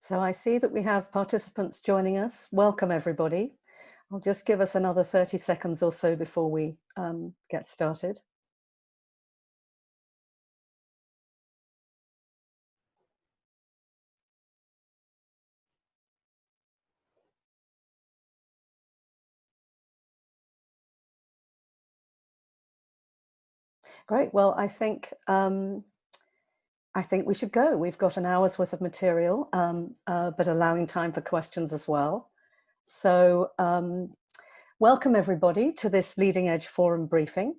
So I see that we have participants joining us. Welcome, everybody. I'll just give us another 30 seconds or so before we get started. Great. Well, I think we should go. We've got an hour's worth of material, but allowing time for questions as well. So welcome, everybody, to this Leading Edge Forum briefing.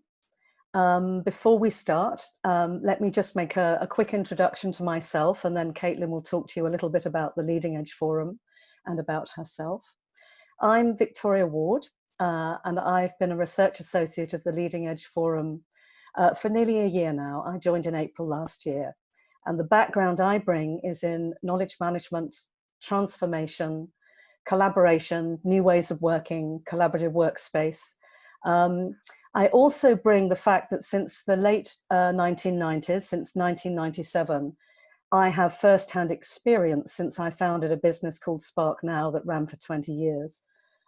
Before we start, let me just make a quick introduction to myself, and then Caitlin will talk to you a little bit about the Leading Edge Forum and about herself. I'm Victoria Ward, and I've been a research associate of the Leading Edge Forum for nearly a year now. I joined in April last year. And the background I bring is in knowledge management, transformation, collaboration, new ways of working, collaborative workspace. I also bring the fact that since the late 1990s, since 1997, I have firsthand experience, since I founded a business called Spark Now that ran for 20 years,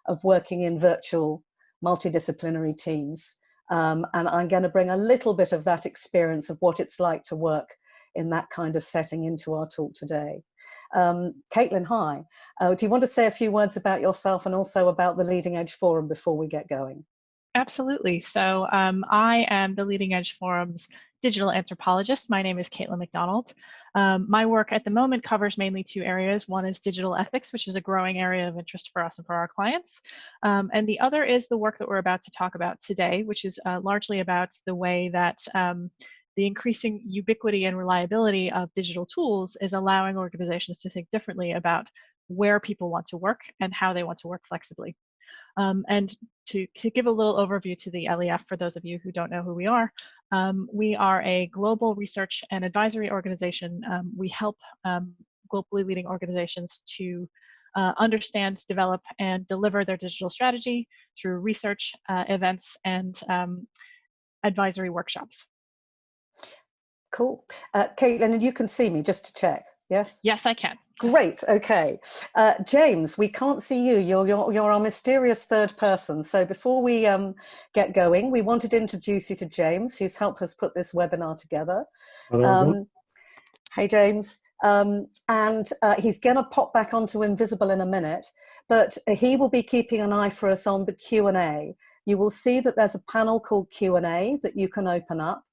of working in virtual multidisciplinary teams. And I'm going to bring a little bit of that experience of what it's like to work in that kind of setting into our talk today. Caitlin, hi. Do you want to say a few words about yourself and also about the Leading Edge Forum before we get going? Absolutely. So I am the Leading Edge Forum's digital anthropologist. My name is Caitlin McDonald. My work at the moment covers mainly two areas. One is digital ethics, which is a growing area of interest for us and for our clients. And the other is the work that we're about to talk about today, which is largely about the way that the increasing ubiquity and reliability of digital tools is allowing organizations to think differently about where people want to work and how they want to work flexibly. And to give a little overview to the LEF, for those of you who don't know who we are a global research and advisory organization. We help globally leading organizations to understand, develop, and deliver their digital strategy through research, events, and advisory workshops. Cool. Caitlin, and you can see me, just to check, yes? Yes, I can. Great, okay. James, we can't see you. You're our mysterious third person. So before we get going, we wanted to introduce you to James, who's helped us put this webinar together. Hey, James. And he's going to pop back onto Invisible in a minute, but he will be keeping an eye for us on the Q&A. You will see that there's a panel called Q&A that you can open up.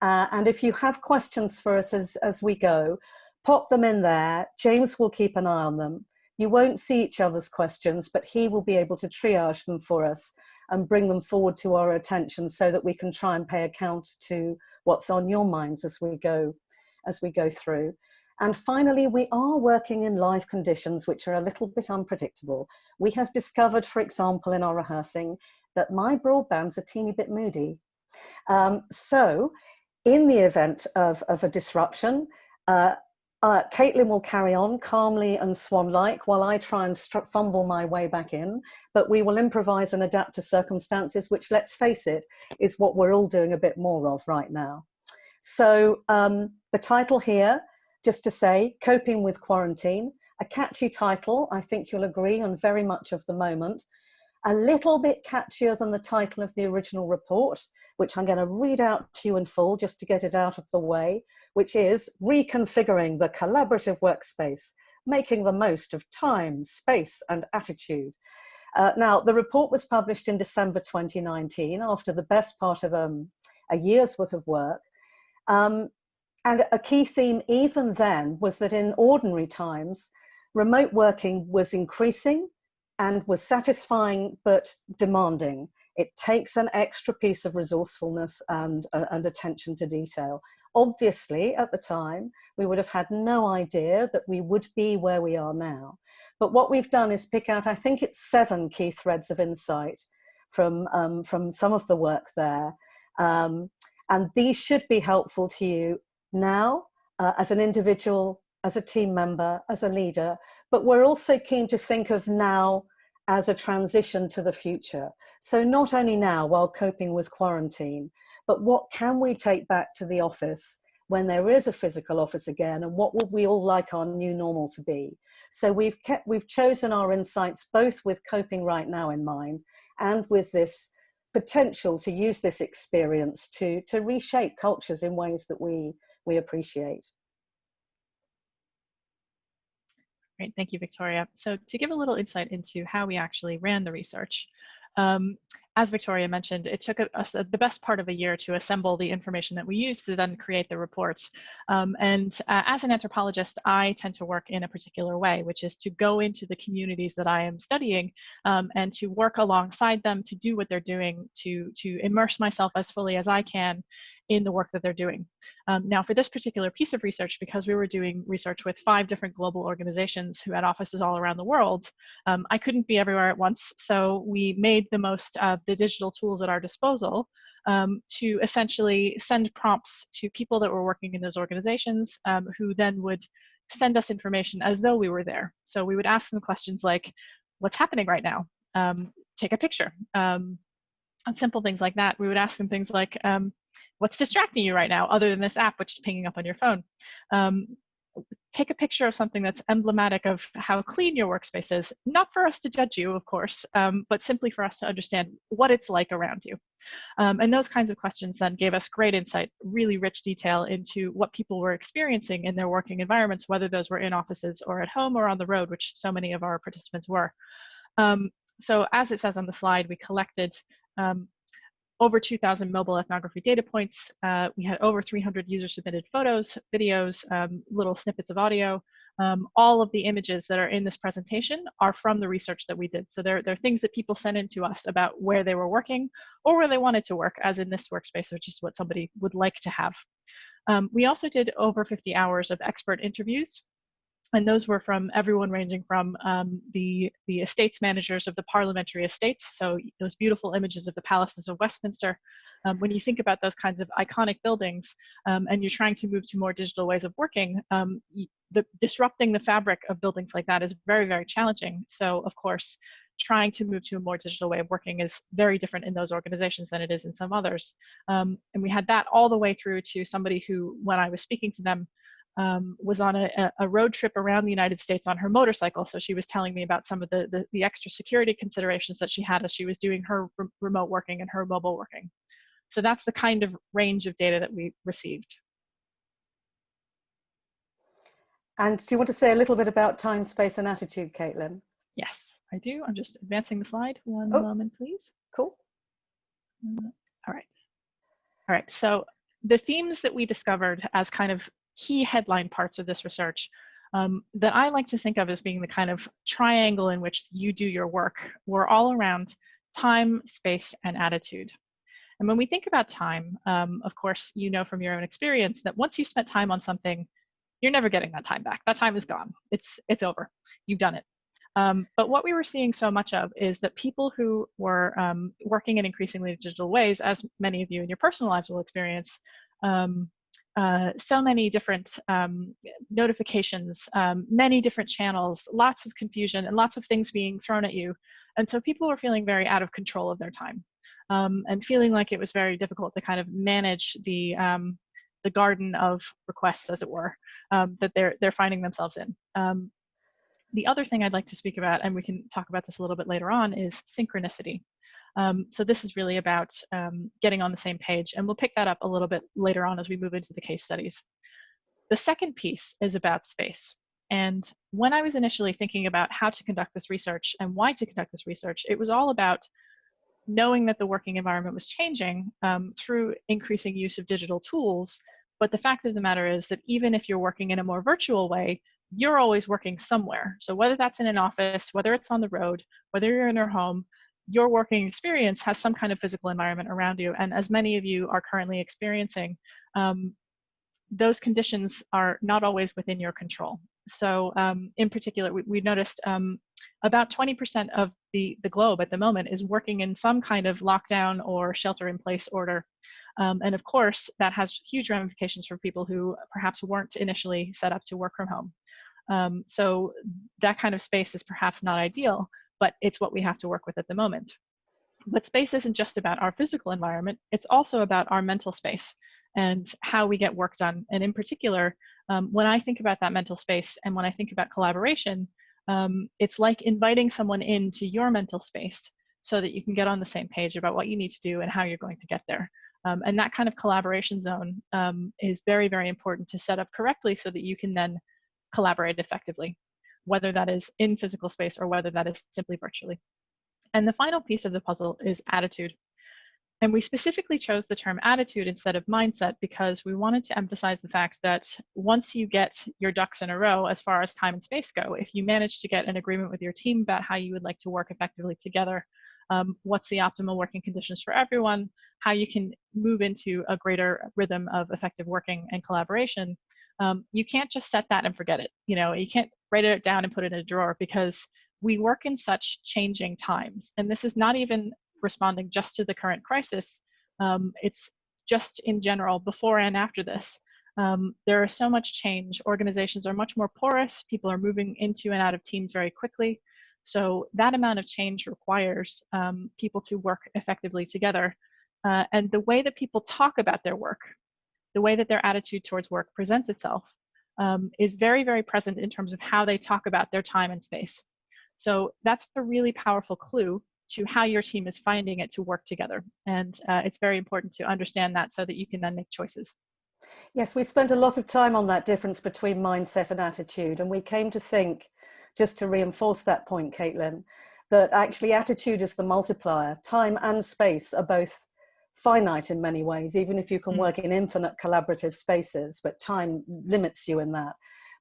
And if you have questions for us as we go, pop them in there. James will keep an eye on them. You won't see each other's questions, but he will be able to triage them for us and bring them forward to our attention so that we can try and pay account to what's on your minds as we go through. And finally, we are working in live conditions, which are a little bit unpredictable. We have discovered, for example, in our rehearsing, that my broadband's a teeny bit moody. So in the event of a disruption, Caitlin will carry on calmly and swan-like while I try and fumble my way back in, but we will improvise and adapt to circumstances, which, let's face it, is what we're all doing a bit more of right now. So the title here, just to say, Coping with Quarantine, a catchy title, I think you'll agree, on very much of the moment. A little bit catchier than the title of the original report, which I'm going to read out to you in full just to get it out of the way, which is Reconfiguring the Collaborative Workspace, Making the Most of Time, Space and Attitude. Now, the report was published in December 2019 after the best part of a year's worth of work. And a key theme even then was that in ordinary times, remote working was increasing and was satisfying but demanding. It takes an extra piece of resourcefulness and attention to detail. Obviously, at the time, we would have had no idea that we would be where we are now. But what we've done is pick out, I think it's 7 key threads of insight from some of the work there. And these should be helpful to you now as an individual, as a team member, as a leader, but we're also keen to think of now as a transition to the future. So not only now while coping with quarantine, but what can we take back to the office when there is a physical office again, and what would we all like our new normal to be? So we've chosen our insights both with coping right now in mind and with this potential to use this experience to reshape cultures in ways that we appreciate. Great, thank you, Victoria. So to give a little insight into how we actually ran the research, as Victoria mentioned, it took us the best part of a year to assemble the information that we used to then create the reports. As an anthropologist, I tend to work in a particular way, which is to go into the communities that I am studying and to work alongside them, to do what they're doing, to immerse myself as fully as I can in the work that they're doing. Now, for this particular piece of research, because we were doing research with 5 different global organizations who had offices all around the world, I couldn't be everywhere at once. So we made the most of the digital tools at our disposal to essentially send prompts to people that were working in those organizations who then would send us information as though we were there. So we would ask them questions like, what's happening right now? Take a picture. And simple things like that. We would ask them things like, what's distracting you right now other than this app which is pinging up on your phone? Take a picture of something that's emblematic of how clean your workspace is, not for us to judge you, of course, but simply for us to understand what it's like around you. And those kinds of questions then gave us great insight, really rich detail into what people were experiencing in their working environments, whether those were in offices or at home or on the road, which so many of our participants were. So as it says on the slide, we collected over 2,000 mobile ethnography data points. We had over 300 user-submitted photos, videos, little snippets of audio. All of the images that are in this presentation are from the research that we did. So they're things that people sent in to us about where they were working or where they wanted to work, as in this workspace, which is what somebody would like to have. We also did over 50 hours of expert interviews. And those were from everyone ranging from the estates managers of the parliamentary estates, so those beautiful images of the palaces of Westminster. When you think about those kinds of iconic buildings and you're trying to move to more digital ways of working, disrupting the fabric of buildings like that is very, very challenging. So of course, trying to move to a more digital way of working is very different in those organizations than it is in some others. And we had that all the way through to somebody who, when I was speaking to them, was on a road trip around the United States on her motorcycle. So she was telling me about some of the extra security considerations that she had as she was doing her remote working and her mobile working. So that's the kind of range of data that we received. And do you want to say a little bit about time, space, and attitude, Caitlin? Yes, I do. I'm just advancing the slide. One moment, please. Cool. All right. All right. So the themes that we discovered as kind of key headline parts of this research that I like to think of as being the kind of triangle in which you do your work were all around time, space, and attitude. And when we think about time, of course, you know from your own experience that once you've spent time on something, you're never getting that time back. That time is gone. It's over. You've done it. But what we were seeing so much of is that people who were working in increasingly digital ways, as many of you in your personal lives will experience, so many different notifications, many different channels, lots of confusion, and lots of things being thrown at you. And so people were feeling very out of control of their time and feeling like it was very difficult to kind of manage the garden of requests, as it were, that they're finding themselves in. The other thing I'd like to speak about, and we can talk about this a little bit later on, is synchronicity. So this is really about getting on the same page, and we'll pick that up a little bit later on as we move into the case studies. The second piece is about space. And when I was initially thinking about how to conduct this research and why to conduct this research, it was all about knowing that the working environment was changing through increasing use of digital tools. But the fact of the matter is that even if you're working in a more virtual way, you're always working somewhere. So whether that's in an office, whether it's on the road, whether you're in your home, your working experience has some kind of physical environment around you. And as many of you are currently experiencing, those conditions are not always within your control. So in particular, we noticed about 20% of the globe at the moment is working in some kind of lockdown or shelter-in-place order. And of course, that has huge ramifications for people who perhaps weren't initially set up to work from home. So that kind of space is perhaps not ideal, but it's what we have to work with at the moment. But space isn't just about our physical environment, it's also about our mental space. and how we get work done. And in particular, when I think about that mental space and when I think about collaboration, it's like inviting someone into your mental space so that you can get on the same page about what you need to do and how you're going to get there. And that kind of collaboration zone is very, very important to set up correctly so that you can then collaborate effectively, whether that is in physical space or whether that is simply virtually. And the final piece of the puzzle is attitude. And we specifically chose the term attitude instead of mindset because we wanted to emphasize the fact that once you get your ducks in a row as far as time and space go, if you manage to get an agreement with your team about how you would like to work effectively together, what's the optimal working conditions for everyone, how you can move into a greater rhythm of effective working and collaboration, you can't just set that and forget it. You know, you can't write it down and put it in a drawer because we work in such changing times. And this is not even responding just to the current crisis. It's just in general, before and after this. There is so much change. Organizations are much more porous. People are moving into and out of teams very quickly. So that amount of change requires people to work effectively together. And the way that people talk about their work, the way that their attitude towards work presents itself is very, very present in terms of how they talk about their time and space. So that's a really powerful clue to how your team is finding it to work together. And it's very important to understand that so that you can then make choices. Yes, we spent a lot of time on that difference between mindset and attitude. And we came to think, just to reinforce that point, Caitlin, that actually attitude is the multiplier. Time and space are both finite in many ways, even if you can work in infinite collaborative spaces, but time limits you in that.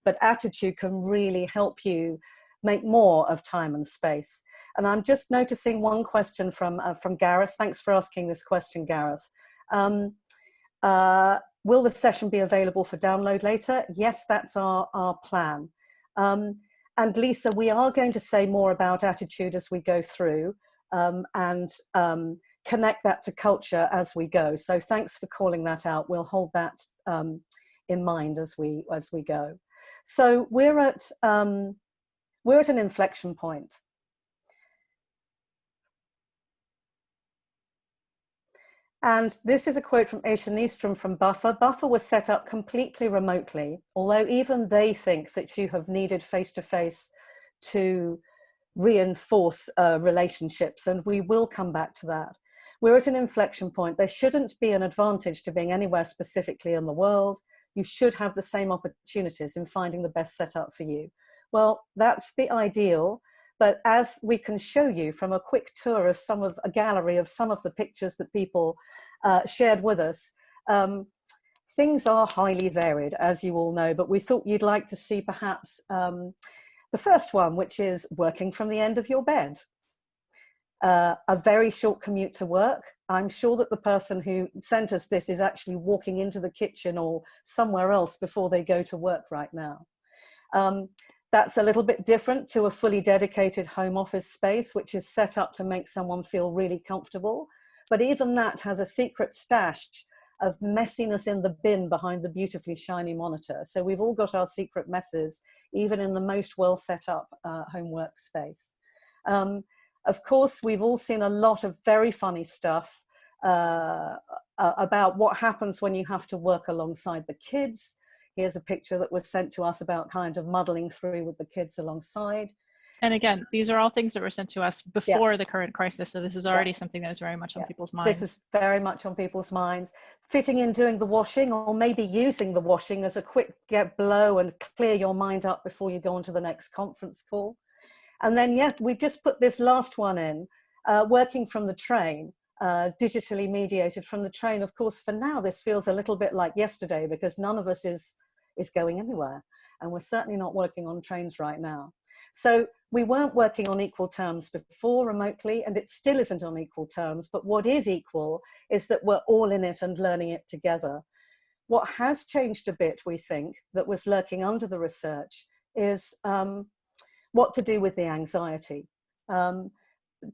But attitude can really help you make more of time and space. And I'm just noticing one question from Gareth. Thanks for asking this question, Gareth. Will the session be available for download later? Yes, that's our plan. And Lisa, we are going to say more about attitude as we go through and connect that to culture as we go. So thanks for calling that out. We'll hold that in mind as we go. So we're at an inflection point. And this is a quote from Aisha Nystrom from Buffer. Buffer was set up completely remotely, although even they think that you have needed face-to-face to reinforce relationships, and we will come back to that. We're at an inflection point. There shouldn't be an advantage to being anywhere specifically in the world. You should have the same opportunities in finding the best setup for you. Well, that's the ideal. But as we can show you from a quick tour of a gallery of some of the pictures that people shared with us, things are highly varied, as you all know, but we thought you'd like to see perhaps the first one, which is working from the end of your bed. A very short commute to work. I'm sure that the person who sent us this is actually walking into the kitchen or somewhere else before they go to work right now. That's a little bit different to a fully dedicated home office space, which is set up to make someone feel really comfortable. But even that has a secret stash of messiness in the bin behind the beautifully shiny monitor. So we've all got our secret messes, even in the most well set up home workspace. Of course, we've all seen a lot of very funny stuff about what happens when you have to work alongside the kids. Here's a picture that was sent to us about kind of muddling through with the kids alongside. And again, these are all things that were sent to us before the current crisis. So this is already something that is very much on people's minds. This is very much on people's minds. Fitting in doing the washing, or maybe using the washing as a quick blow and clear your mind up before you go on to the next conference call. And then, we just put this last one in, working from the train. Digitally mediated from the train. Of course, for now, this feels a little bit like yesterday because none of us is going anywhere. And we're certainly not working on trains right now. So we weren't working on equal terms before remotely, and it still isn't on equal terms. But what is equal is that we're all in it and learning it together. What has changed a bit, we think, that was lurking under the research is what to do with the anxiety.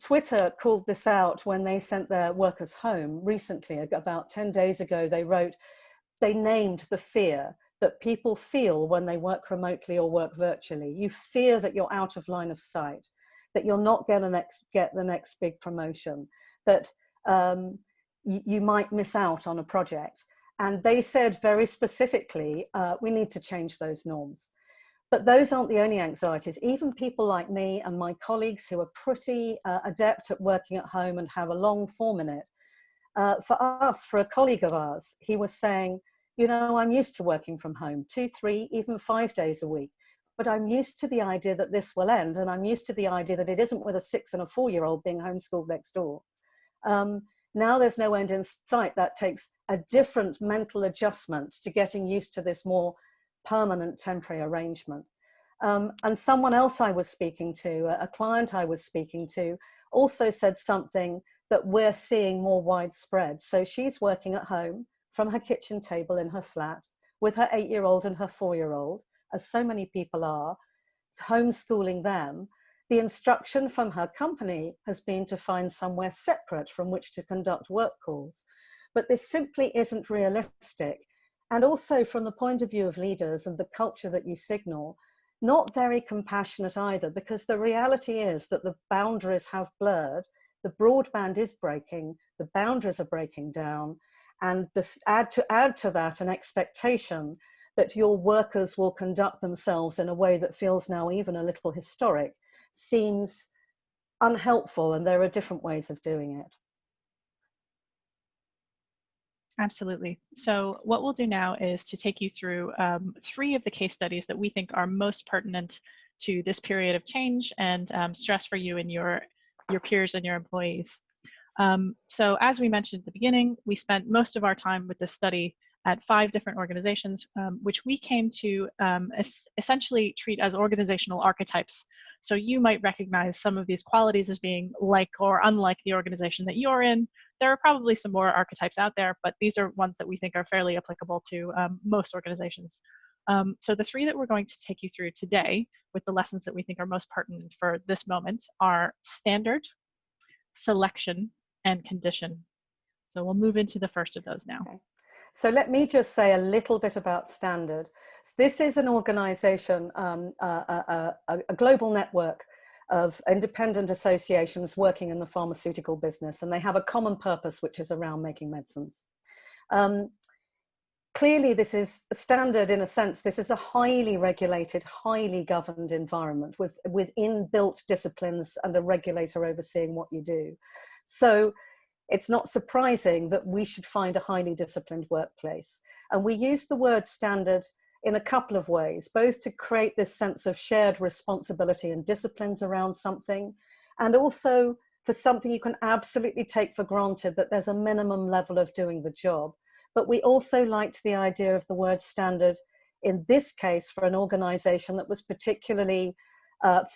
Twitter called this out when they sent their workers home recently. About 10 days ago, they named the fear that people feel when they work remotely or work virtually. You fear that you're out of line of sight, that you're not going to get the next big promotion, that you might miss out on a project. And they said very specifically, we need to change those norms. But those aren't the only anxieties. Even people like me and my colleagues who are pretty adept at working at home and have a long 4-minute, for us, for a colleague of ours, he was saying, you know, I'm used to working from home 2, 3, even 5 days a week, but I'm used to the idea that this will end. And I'm used to the idea that it isn't with a 6 and a 4-year-old being homeschooled next door. Now there's no end in sight. That takes a different mental adjustment to getting used to this more permanent temporary arrangement. And someone else I was speaking to, a client I was speaking to, also said something that we're seeing more widespread. So she's working at home from her kitchen table in her flat with her 8-year-old and her 4-year-old, as so many people are, homeschooling them. The instruction from her company has been to find somewhere separate from which to conduct work calls. But this simply isn't realistic. And also from the point of view of leaders and the culture that you signal, not very compassionate either, because the reality is that the boundaries have blurred, the broadband is breaking, the boundaries are breaking down, and add to that an expectation that your workers will conduct themselves in a way that feels now even a little historic seems unhelpful, and there are different ways of doing it. Absolutely. So what we'll do now is to take you through 3 of the case studies that we think are most pertinent to this period of change and stress for you and your peers and your employees. So as we mentioned at the beginning, we spent most of our time with this study at 5 different organizations, which we came to essentially treat as organizational archetypes. So you might recognize some of these qualities as being like or unlike the organization that you're in. There are probably some more archetypes out there, but these are ones that we think are fairly applicable to most organizations. So the 3 that we're going to take you through today with the lessons that we think are most pertinent for this moment are standard, selection, and condition. So we'll move into the first of those now. Okay. So let me just say a little bit about Standard. This is an organization, a global network of independent associations working in the pharmaceutical business, and they have a common purpose, which is around making medicines. Clearly, this is Standard in a sense. This is a highly regulated, highly governed environment with inbuilt disciplines and a regulator overseeing what you do. So it's not surprising that we should find a highly disciplined workplace. And we use the word standard in a couple of ways, both to create this sense of shared responsibility and disciplines around something, and also for something you can absolutely take for granted that there's a minimum level of doing the job. But we also liked the idea of the word standard in this case for an organization that was particularly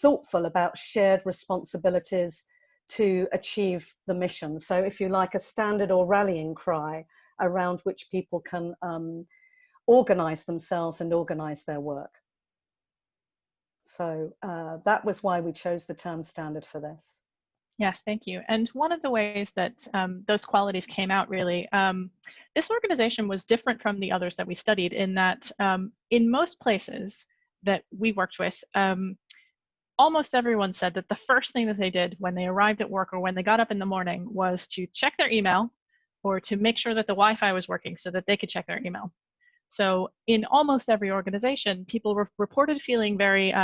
thoughtful about shared responsibilities to achieve the mission. So if you like, a standard or rallying cry around which people can organize themselves and organize their work. So that was why we chose the term standard for this. Yes, thank you. And one of the ways that those qualities came out really, this organization was different from the others that we studied in that in most places that we worked with, almost everyone said that the first thing that they did when they arrived at work or when they got up in the morning was to check their email or to make sure that the Wi-Fi was working so that they could check their email. So in almost every organization, people reported feeling very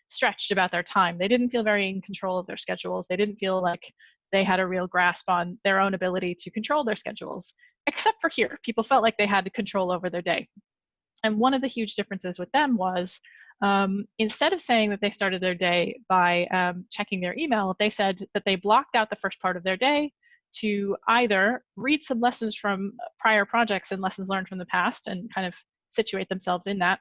stretched about their time. They didn't feel very in control of their schedules. They didn't feel like they had a real grasp on their own ability to control their schedules, except for here. People felt like they had control over their day. And one of the huge differences with them was instead of saying that they started their day by checking their email, they said that they blocked out the first part of their day to either read some lessons from prior projects and lessons learned from the past and kind of situate themselves in that,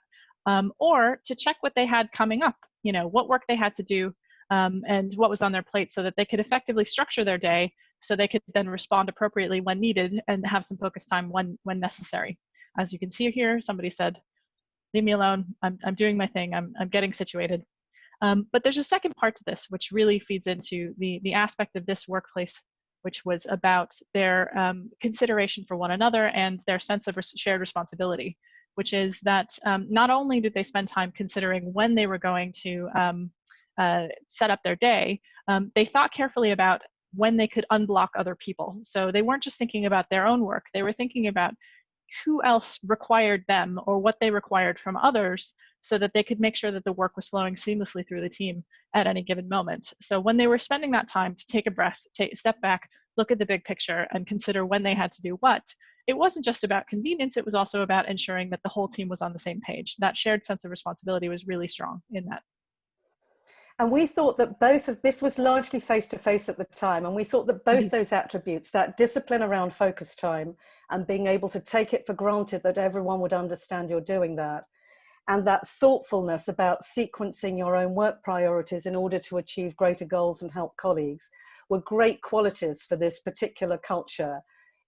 or to check what they had coming up, you know, what work they had to do and what was on their plate so that they could effectively structure their day so they could then respond appropriately when needed and have some focus time when necessary. As you can see here, somebody said, leave me alone, I'm doing my thing, I'm getting situated. But there's a second part to this, which really feeds into the aspect of this workplace, which was about their consideration for one another and their sense of shared responsibility, which is that not only did they spend time considering when they were going to set up their day, they thought carefully about when they could unblock other people. So they weren't just thinking about their own work, they were thinking about who else required them or what they required from others so that they could make sure that the work was flowing seamlessly through the team at any given moment. So when they were spending that time to take a breath, take a step back, look at the big picture and consider when they had to do what, it wasn't just about convenience, it was also about ensuring that the whole team was on the same page. That shared sense of responsibility was really strong in that. And we thought that both of this was largely face-to-face at the time. And we thought that both those attributes, that discipline around focus time and being able to take it for granted that everyone would understand you're doing that, and that thoughtfulness about sequencing your own work priorities in order to achieve greater goals and help colleagues, were great qualities for this particular culture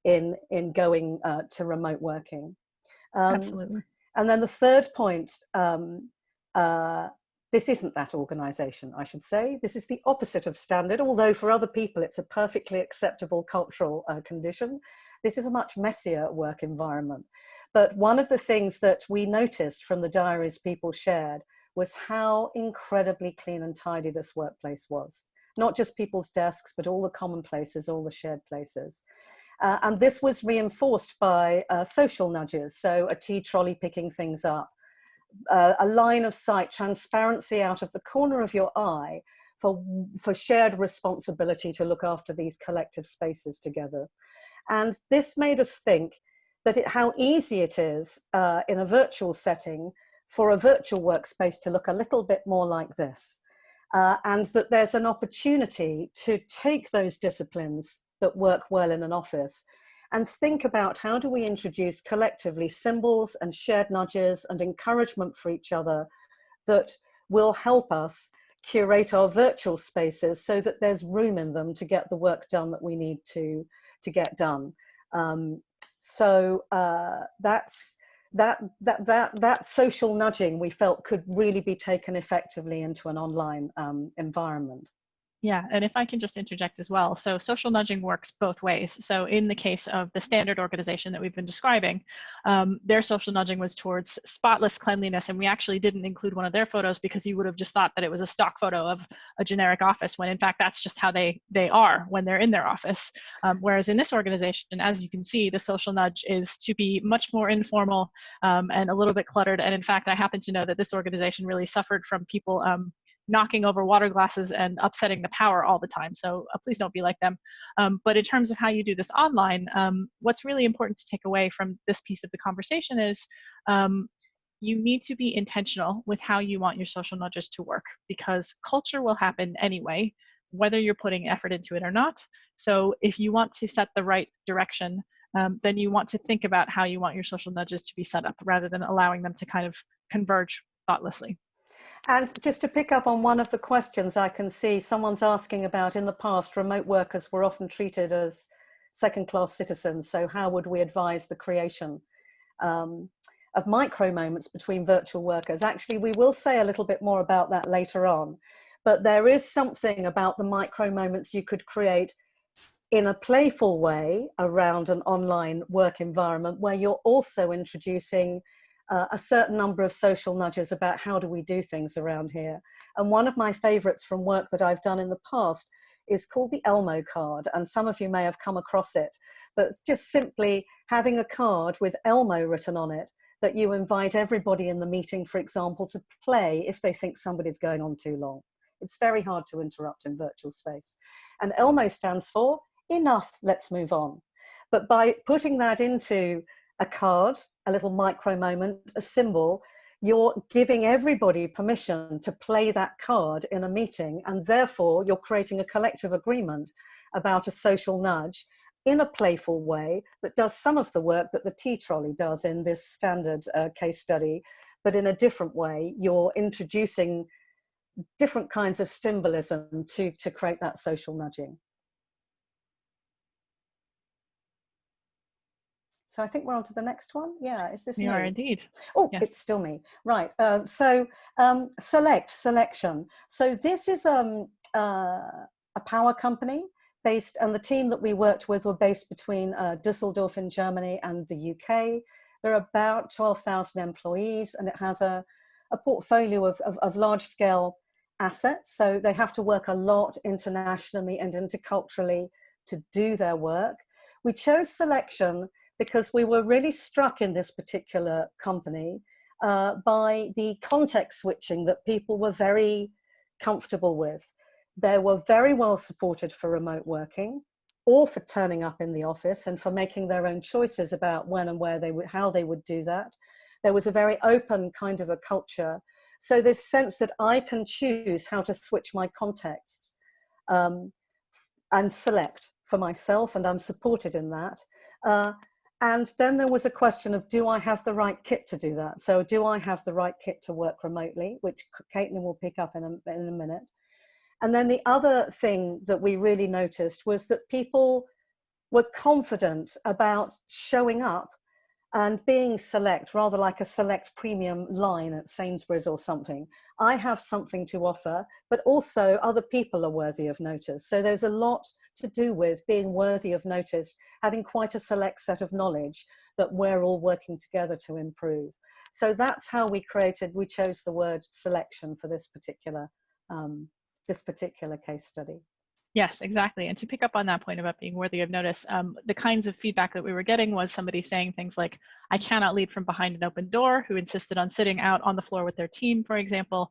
in going to remote working. Absolutely. And then the third point, this isn't that organization, I should say. This is the opposite of standard, although for other people it's a perfectly acceptable cultural condition. This is a much messier work environment. But one of the things that we noticed from the diaries people shared was how incredibly clean and tidy this workplace was. Not just people's desks, but all the common places, all the shared places. And this was reinforced by social nudges. So a tea trolley picking things up, a line of sight, transparency out of the corner of your eye for shared responsibility to look after these collective spaces together. And this made us think that how easy it is in a virtual setting for a virtual workspace to look a little bit more like this. And that there's an opportunity to take those disciplines that work well in an office and think about how do we introduce collectively symbols and shared nudges and encouragement for each other that will help us curate our virtual spaces so that there's room in them to get the work done that we need to get done. That social nudging we felt could really be taken effectively into an online environment. Yeah, and if I can just interject as well. So social nudging works both ways. So in the case of the standard organization that we've been describing, their social nudging was towards spotless cleanliness. And we actually didn't include one of their photos because you would have just thought that it was a stock photo of a generic office, when in fact, that's just how they are when they're in their office. Whereas in this organization, as you can see, the social nudge is to be much more informal and a little bit cluttered. And in fact, I happen to know that this organization really suffered from people knocking over water glasses and upsetting the power all the time. So please don't be like them. But in terms of how you do this online, what's really important to take away from this piece of the conversation is you need to be intentional with how you want your social nudges to work, because culture will happen anyway, whether you're putting effort into it or not. So if you want to set the right direction, then you want to think about how you want your social nudges to be set up rather than allowing them to kind of converge thoughtlessly. And just to pick up on one of the questions I can see someone's asking about, in the past, remote workers were often treated as second-class citizens. So how would we advise the creation of micro moments between virtual workers? Actually, we will say a little bit more about that later on. But there is something about the micro moments you could create in a playful way around an online work environment where you're also introducing a certain number of social nudges about how do we do things around here. And one of my favorites from work that I've done in the past is called the Elmo card. And some of you may have come across it, but it's just simply having a card with Elmo written on it that you invite everybody in the meeting, for example, to play if they think somebody's going on too long. It's very hard to interrupt in virtual space. And Elmo stands for enough, let's move on. But by putting that into a card, a little micro moment, a symbol, you're giving everybody permission to play that card in a meeting, and therefore you're creating a collective agreement about a social nudge in a playful way that does some of the work that the tea trolley does in this standard case study, but in a different way. You're introducing different kinds of symbolism to create that social nudging. So I think we're on to the next one. Yeah, is this me? You are indeed. Oh, yes. It's still me. Right. Selection. So this is a power company based, and the team that we worked with were based between Düsseldorf in Germany and the UK. There are about 12,000 employees, and it has a portfolio of large-scale assets. So they have to work a lot internationally and interculturally to do their work. We chose Selection because we were really struck in this particular company by the context switching that people were very comfortable with. They were very well supported for remote working, or for turning up in the office and for making their own choices about when and where they would, how they would do that. There was a very open kind of a culture. So this sense that I can choose how to switch my contexts and select for myself, and I'm supported in that. And then there was a question of, do I have the right kit to do that? So do I have the right kit to work remotely, which Caitlin will pick up in a minute. And then the other thing that we really noticed was that people were confident about showing up and being select, rather like a select premium line at Sainsbury's or something. I have something to offer, but also other people are worthy of notice. So there's a lot to do with being worthy of notice, having quite a select set of knowledge that we're all working together to improve. So that's how we chose the word selection for this particular case study. Yes, exactly. And to pick up on that point about being worthy of notice, the kinds of feedback that we were getting was somebody saying things like, I cannot lead from behind an open door, who insisted on sitting out on the floor with their team, for example.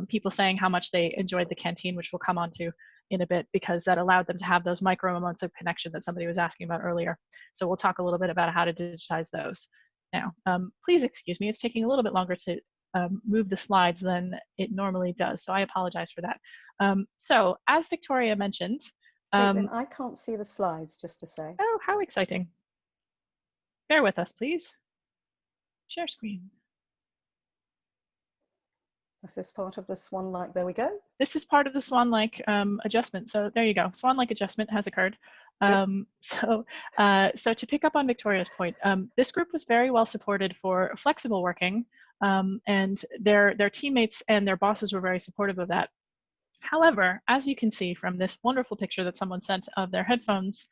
People saying how much they enjoyed the canteen, which we'll come on to in a bit, because that allowed them to have those micro moments of connection that somebody was asking about earlier. So we'll talk a little bit about how to digitize those. Now, please excuse me, it's taking a little bit longer to move the slides than it normally does. So I apologize for that. So as Victoria mentioned, Caitlin, I can't see the slides, just to say. Oh, how exciting. Bear with us, please. Share screen. Is this part of the Swan-like? There we go. This is part of the Swan-like adjustment. So there you go. Swan-like adjustment has occurred. So to pick up on Victoria's point, this group was very well supported for flexible working, and their teammates and their bosses were very supportive of that. However, as you can see from this wonderful picture that someone sent of their headphones,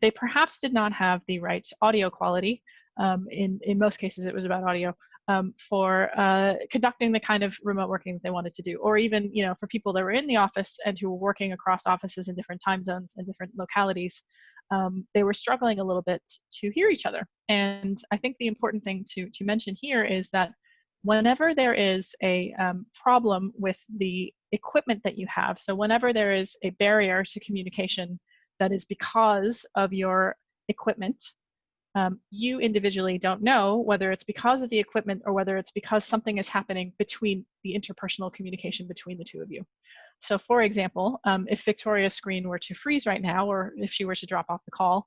they perhaps did not have the right audio quality. In most cases, it was about audio. For conducting the kind of remote working that they wanted to do, or even, for people that were in the office and who were working across offices in different time zones and different localities, they were struggling a little bit to hear each other. And I think the important thing to mention here is that whenever there is a problem with the equipment that you have, so whenever there is a barrier to communication that is because of your equipment, you individually don't know whether it's because of the equipment or whether it's because something is happening between the interpersonal communication between the two of you. So for example, if Victoria's screen were to freeze right now, or if she were to drop off the call,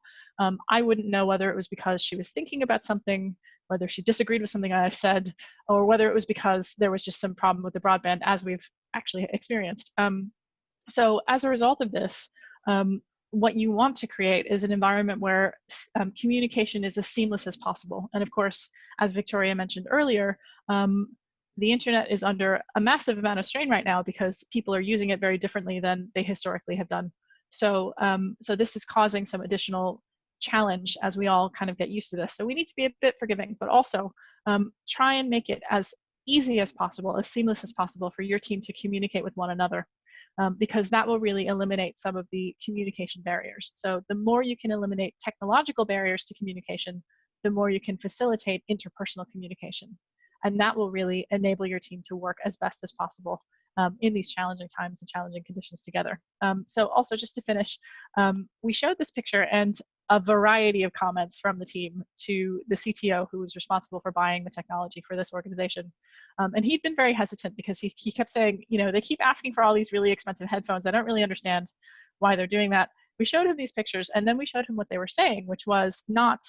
I wouldn't know whether it was because she was thinking about something, whether she disagreed with something I said, or whether it was because there was just some problem with the broadband, as we've actually experienced. So as a result of this, what you want to create is an environment where communication is as seamless as possible. And of course, as Victoria mentioned earlier, the internet is under a massive amount of strain right now because people are using it very differently than they historically have done. So, so this is causing some additional challenge as we all kind of get used to this. So we need to be a bit forgiving, but also try and make it as easy as possible, as seamless as possible for your team to communicate with one another. Because that will really eliminate some of the communication barriers. So the more you can eliminate technological barriers to communication, the more you can facilitate interpersonal communication. And that will really enable your team to work as best as possible in these challenging times and challenging conditions together. So also just to finish, we showed this picture and a variety of comments from the team to the CTO who was responsible for buying the technology for this organization. And he'd been very hesitant because he kept saying, they keep asking for all these really expensive headphones. I don't really understand why they're doing that. We showed him these pictures and then we showed him what they were saying, which was not,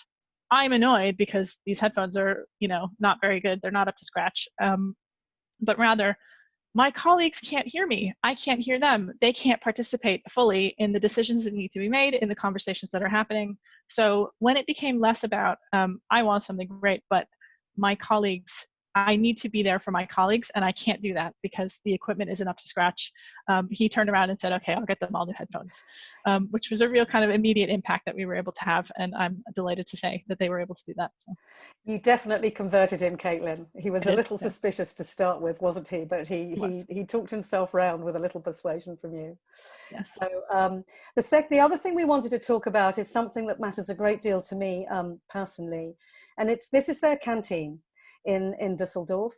I'm annoyed because these headphones are, not very good. They're not up to scratch. But rather, my colleagues can't hear me. I can't hear them. They can't participate fully in the decisions that need to be made, in the conversations that are happening. So when it became less about, I want something great, but my colleagues, I need to be there for my colleagues, and I can't do that because the equipment isn't up to scratch. He turned around and said, okay, I'll get them all new headphones, which was a real kind of immediate impact that we were able to have. And I'm delighted to say that they were able to do that. So. You definitely converted him, Caitlin. He was a little Yeah. suspicious to start with, wasn't he? But he talked himself round with a little persuasion from you. Yes. So the other thing we wanted to talk about is something that matters a great deal to me personally, and this is their canteen in Dusseldorf.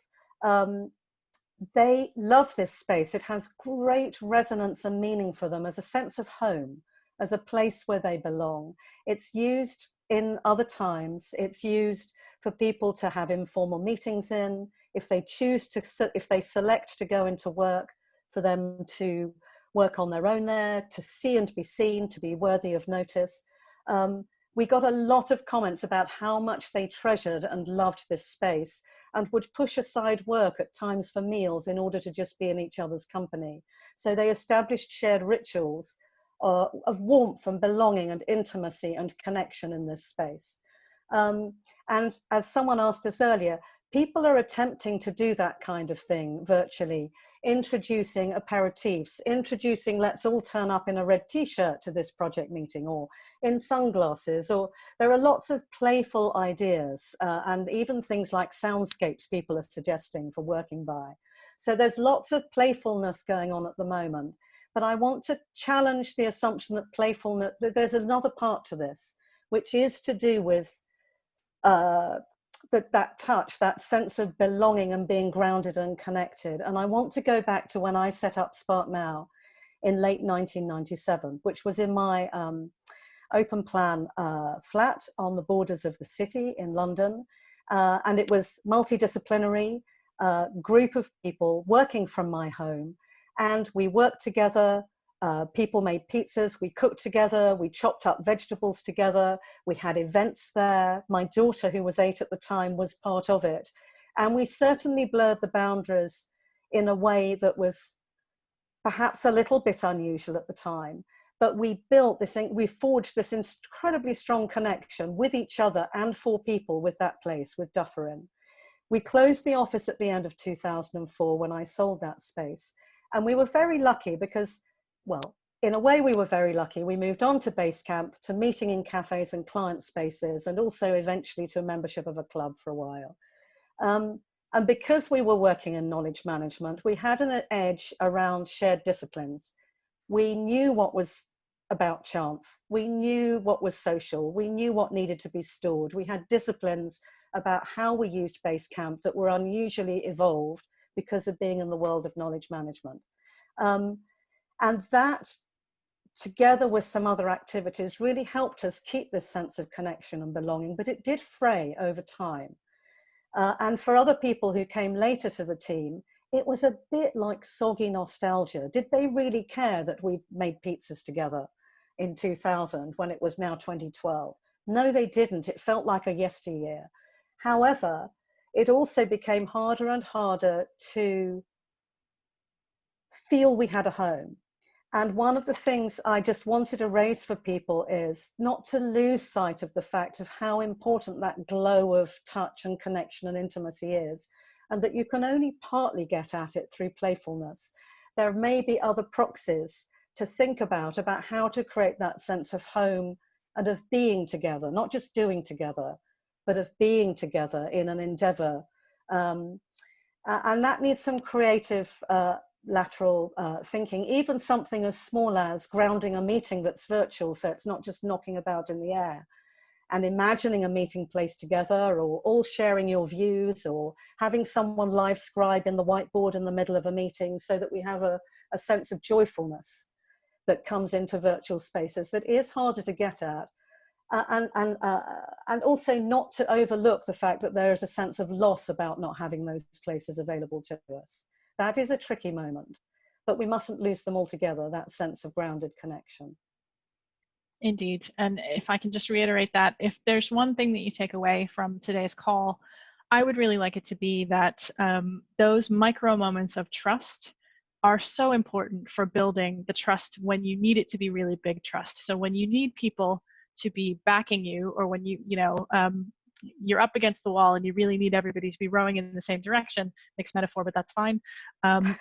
They love this space. It has great resonance and meaning for them as a sense of home, as a place where they belong. It's used in other times. It's used for people to have informal meetings in, if they choose to, if they select to go into work, for them to work on their own there, to see and be seen, to be worthy of notice. We got a lot of comments about how much they treasured and loved this space and would push aside work at times for meals in order to just be in each other's company. So they established shared rituals of warmth and belonging and intimacy and connection in this space. And as someone asked us earlier, people are attempting to do that kind of thing virtually, introducing aperitifs, introducing let's all turn up in a red t-shirt to this project meeting, or in sunglasses, or there are lots of playful ideas and even things like soundscapes people are suggesting for working by. So there's lots of playfulness going on at the moment, but I want to challenge the assumption that playfulness, that there's another part to this, which is to do with that touch, that sense of belonging and being grounded and connected. And I want to go back to when I set up Spark Now in late 1997, which was in my open plan flat on the borders of the city in London. And it was multidisciplinary, group of people working from my home. And we worked together. People made pizzas, we cooked together, we chopped up vegetables together, we had events there. My daughter, who was 8 at the time, was part of it. And we certainly blurred the boundaries in a way that was perhaps a little bit unusual at the time. But we forged this incredibly strong connection with each other and for people with that place, with Dufferin. We closed the office at the end of 2004 when I sold that space. And we were very lucky because, well, in a way we were very lucky. We moved on to Basecamp, to meeting in cafes and client spaces, and also eventually to a membership of a club for a while. And because we were working in knowledge management, we had an edge around shared disciplines. We knew what was about chance. We knew what was social. We knew what needed to be stored. We had disciplines about how we used Basecamp that were unusually evolved because of being in the world of knowledge management. And that, together with some other activities, really helped us keep this sense of connection and belonging, but it did fray over time. And for other people who came later to the team, it was a bit like soggy nostalgia. Did they really care that we made pizzas together in 2000 when it was now 2012? No, they didn't. It felt like a yesteryear. However, it also became harder and harder to feel we had a home. And one of the things I just wanted to raise for people is not to lose sight of the fact of how important that glow of touch and connection and intimacy is, and that you can only partly get at it through playfulness. There may be other proxies to think about how to create that sense of home and of being together, not just doing together, but of being together in an endeavor. And that needs some creative lateral thinking, even something as small as grounding a meeting that's virtual, so it's not just knocking about in the air, and imagining a meeting place together, or all sharing your views, or having someone live scribe in the whiteboard in the middle of a meeting, so that we have a sense of joyfulness that comes into virtual spaces that is harder to get at. And also not to overlook the fact that there is a sense of loss about not having those places available to us. That is a tricky moment, but we mustn't lose them altogether, that sense of grounded connection. Indeed. And if I can just reiterate that, if there's one thing that you take away from today's call, I would really like it to be that those micro moments of trust are so important for building the trust when you need it to be really big trust. So when you need people to be backing you, or when you you're up against the wall and you really need everybody to be rowing in the same direction. Mixed metaphor, but that's fine.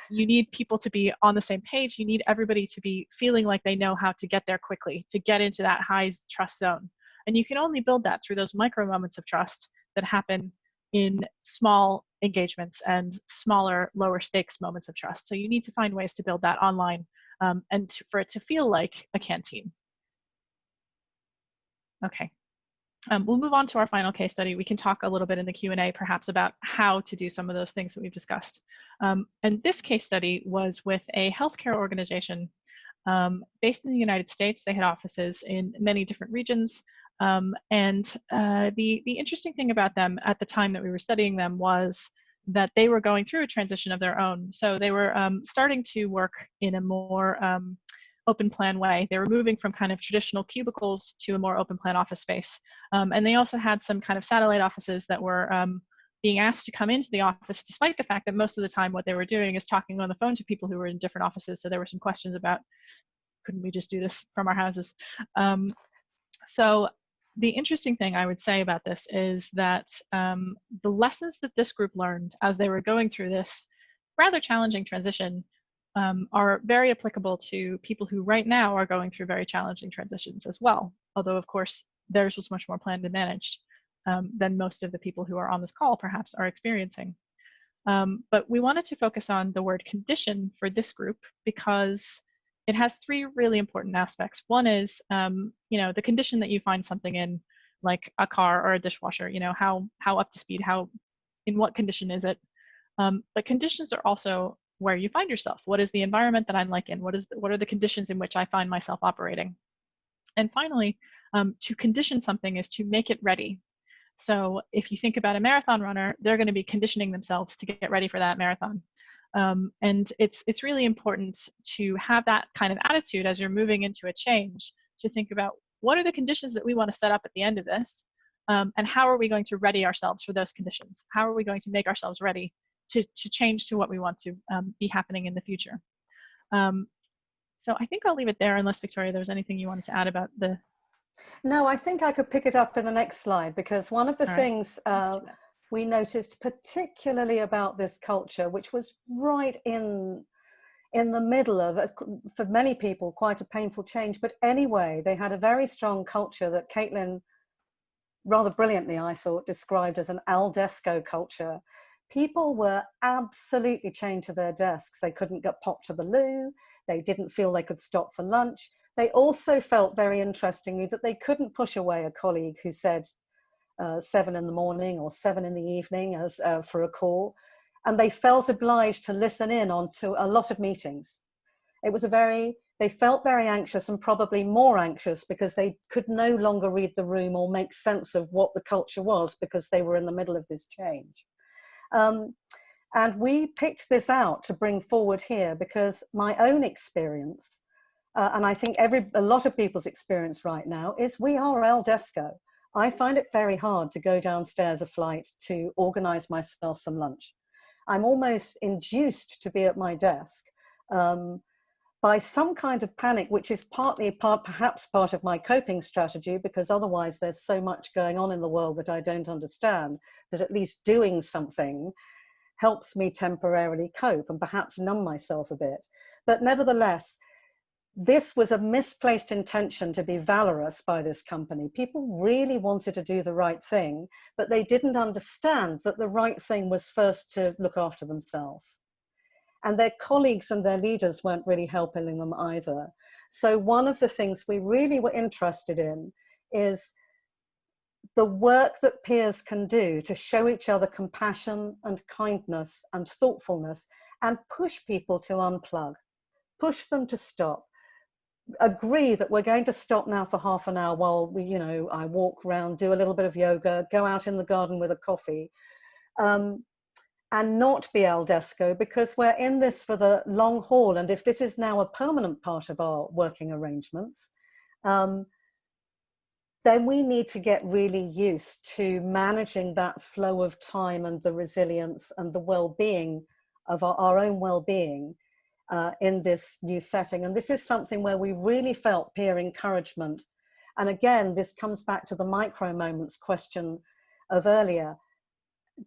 You need people to be on the same page. You need everybody to be feeling like they know how to get there quickly, to get into that high trust zone. And you can only build that through those micro moments of trust that happen in small engagements and smaller, lower stakes moments of trust. So you need to find ways to build that online for it to feel like a canteen. Okay. We'll move on to our final case study. We can talk a little bit in the Q&A perhaps about how to do some of those things that we've discussed. And this case study was with a healthcare organization based in the United States. They had offices in many different regions. The interesting thing about them at the time that we were studying them was that they were going through a transition of their own. So they were starting to work in a more open plan way. They were moving from kind of traditional cubicles to a more open plan office space. And they also had some kind of satellite offices that were being asked to come into the office, despite the fact that most of the time what they were doing is talking on the phone to people who were in different offices. So there were some questions about, couldn't we just do this from our houses? So the interesting thing I would say about this is that the lessons that this group learned as they were going through this rather challenging transition are very applicable to people who right now are going through very challenging transitions as well. Although, of course, theirs was much more planned and managed than most of the people who are on this call perhaps are experiencing. But we wanted to focus on the word condition for this group because it has three really important aspects. One is, the condition that you find something in, like a car or a dishwasher, how up to speed, in what condition is it? But conditions are also where you find yourself. What is the environment that I'm like in? What are the conditions in which I find myself operating? And finally, to condition something is to make it ready. So if you think about a marathon runner, they're going to be conditioning themselves to get ready for that marathon. And it's really important to have that kind of attitude as you're moving into a change, to think about what are the conditions that we want to set up at the end of this, and how are we going to ready ourselves for those conditions? How are we going to make ourselves ready to change to what we want to be happening in the future? So I think I'll leave it there unless, Victoria, there was anything you wanted to add about the... No, I think I could pick it up in the next slide, because one of the things we noticed particularly about this culture, which was right in the middle of, for many people, quite a painful change. But anyway, they had a very strong culture that Caitlin rather brilliantly, I thought, described as an al desco culture. People were absolutely chained to their desks. They couldn't get popped to the loo. They didn't feel they could stop for lunch. They also felt, very interestingly, that they couldn't push away a colleague who said 7 in the morning or 7 in the evening as for a call. And they felt obliged to listen in on to a lot of meetings. It was they felt very anxious, and probably more anxious because they could no longer read the room or make sense of what the culture was, because they were in the middle of this change. And we picked this out to bring forward here because my own experience, and I think a lot of people's experience right now, is we are al desco. I find it very hard to go downstairs a flight to organize myself some lunch. I'm almost induced to be at my desk by some kind of panic, which is perhaps part of my coping strategy, because otherwise there's so much going on in the world that I don't understand, that at least doing something helps me temporarily cope and perhaps numb myself a bit. But nevertheless, this was a misplaced intention to be valorous by this company. People really wanted to do the right thing, but they didn't understand that the right thing was first to look after themselves. And their colleagues and their leaders weren't really helping them either. So one of the things we really were interested in is the work that peers can do to show each other compassion and kindness and thoughtfulness, and push people to unplug, push them to stop. Agree that we're going to stop now for half an hour while I walk around, do a little bit of yoga, go out in the garden with a coffee, and not be al desco, because we're in this for the long haul. And if this is now a permanent part of our working arrangements, then we need to get really used to managing that flow of time and the resilience and the well-being of our own well-being in this new setting. And this is something where we really felt peer encouragement. And again, this comes back to the micro moments question of earlier,